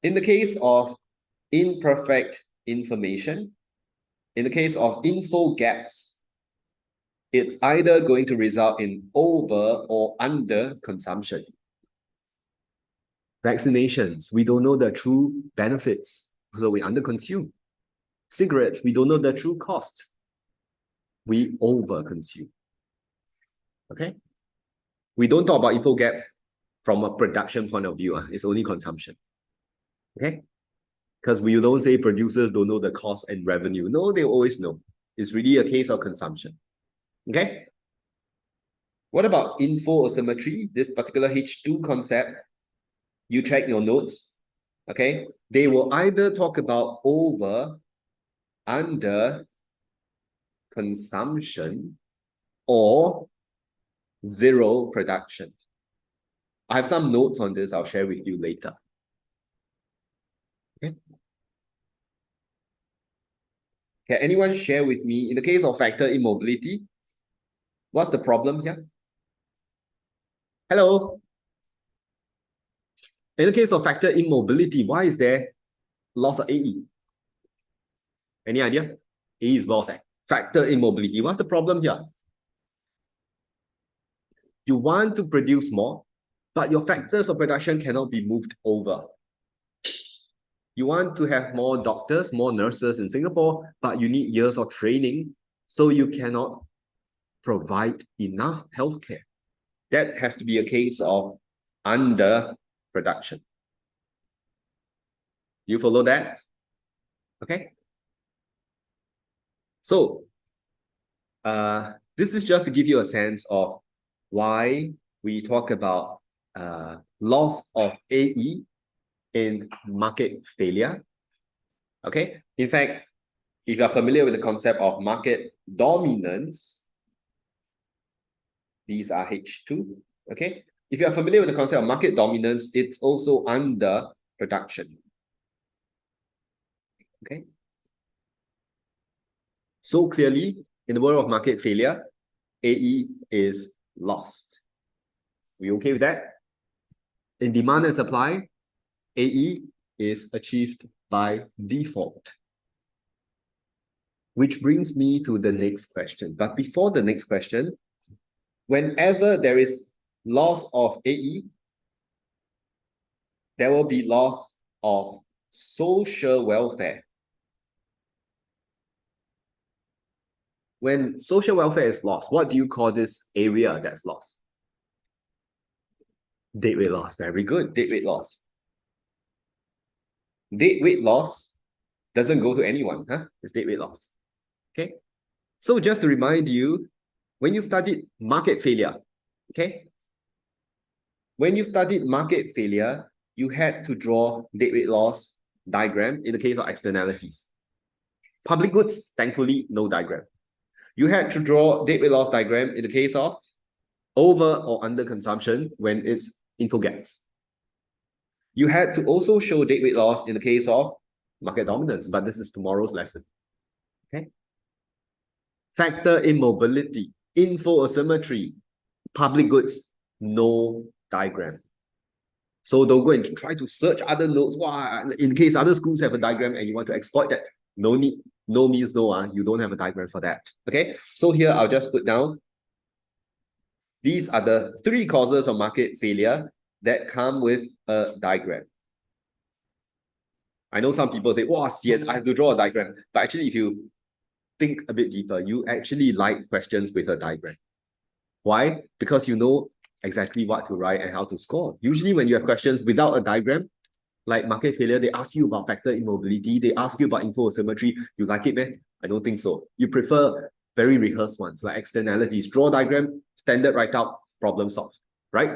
In the case of imperfect information, in the case of info gaps, it's either going to result in over or under consumption. Vaccinations, we don't know the true benefits, so we underconsume. Cigarettes, we don't know the true cost. We overconsume. Okay? We don't talk about info gaps from a production point of view. It's only consumption. Okay? Because we don't say producers don't know the cost and revenue. No, they always know. It's really a case of consumption. Okay? What about info asymmetry? This particular H2 concept, you check your notes. Okay? They will either talk about over, under consumption, or zero production. I have some notes on this. I'll share with you later. Okay. Can anyone share with me, in the case of factor immobility, what's the problem here? Hello? In the case of factor immobility, why is there loss of AE? Any idea? AE is lost. Factor immobility. What's the problem here? You want to produce more, but your factors of production cannot be moved over. You want to have more doctors, more nurses in Singapore, but you need years of training, so you cannot provide enough healthcare. That has to be a case of underproduction. You follow that? Okay. So, this is just to give you a sense of why we talk about loss of AE in market failure. Okay. In fact, if you are familiar with the concept of market dominance, these are H2. Okay. If you are familiar with the concept of market dominance, it's also under production. Okay. So clearly, in the world of market failure, AE is lost. We okay with that? In demand and supply, AE is achieved by default. Which brings me to the next question. But before the next question, whenever there is loss of AE, there will be loss of social welfare. When social welfare is lost, what do you call this area that's lost? Deadweight loss. Very good. Deadweight loss. Deadweight loss doesn't go to anyone, huh? It's deadweight loss. Okay. So just to remind you, when you studied market failure, okay? When you studied market failure, you had to draw deadweight loss diagram in the case of externalities. Public goods, thankfully, no diagram. You had to draw deadweight loss diagram in the case of over or under consumption when it's info gaps. You had to also show deadweight loss in the case of market dominance, but this is tomorrow's lesson. Okay. Factor immobility, info asymmetry, public goods, no diagram. So don't go and try to search other notes. Wow, in case other schools have a diagram and you want to exploit that, no need. No means no, you don't have a diagram for that. Okay, so here I'll just put down, these are the 3 causes of market failure that come with a diagram. I know some people say, wow, I have to draw a diagram. But actually, if you think a bit deeper, you actually like questions with a diagram. Why? Because you know exactly what to write and how to score. Usually when you have questions without a diagram, like market failure, they ask you about factor immobility, they ask you about info asymmetry. You like it, man? I don't think so. You prefer very rehearsed ones, like externalities. Draw diagram, standard write out, problem solved, right?